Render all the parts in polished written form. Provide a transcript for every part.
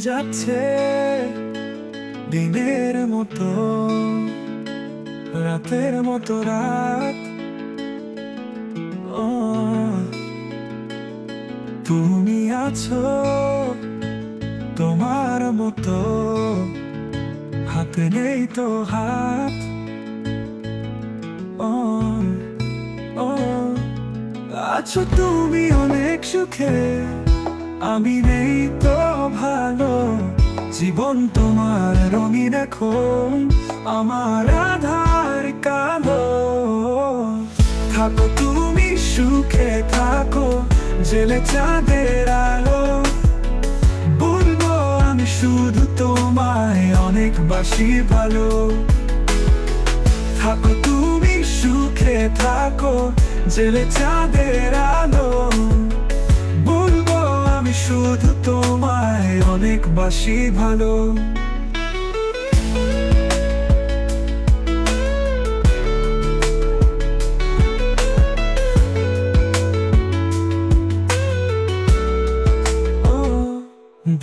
যাচ্ছে দিনের মতো, রাতের মতো রাত। ও তুমি আছো তোমার মতো, হাতে নেই তো হাত। ও ও আছো তুমি অনেক সুখে, আমি নেই তো ভালো। জীবন তোমার রঙিন এখন, আমার আধার কালো। থাকো তুমি সুখে থাকো, জেলে চাঁদের আলো। বলবো আমি শুধু তোমায় অনেকবাসি ভালো। থাকো তুমি সুখে থাকো, জেলে চাঁদের আলো। বলবো আমি শুধু তোমায় অনেকবাসি ভালো।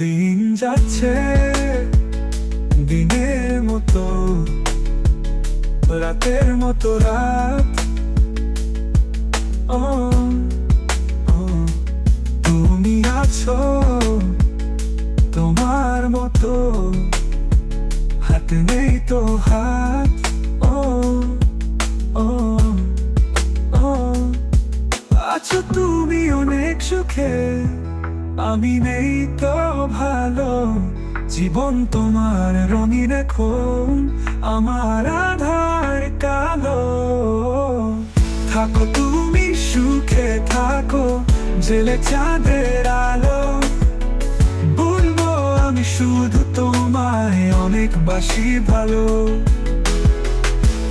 দিন যাচ্ছে দিনের মতো, রাতের মতো রাত। ও তুমি আছো তোমার মতো, হাতে নেই তো হাত। ও ও ও আছো তুমি অনেক সুখে, আমি নেই তো ভালো। জীবন তোমার রঙিন এখন, আমার আধার কালো। থাকো তুমি সুখে থাকো, জেলে চাঁদের আলো। বলবো আমি শুধু তোমায় অনেকবাসি ভালো।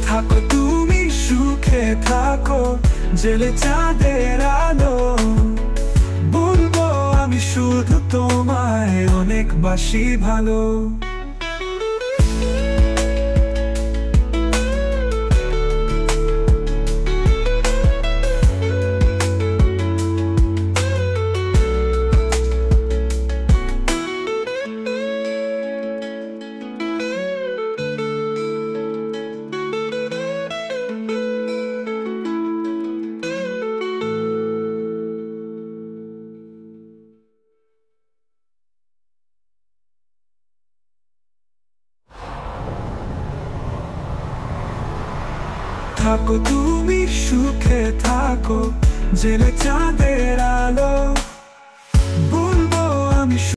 থাকো তুমি সুখে থাকো, জেলে চাঁদের আলো। বলবো আমি শুধু তোমায় অনেকবাসি ভালো। থাকো তুমি সুখে থাকো, জেলে চাঁদের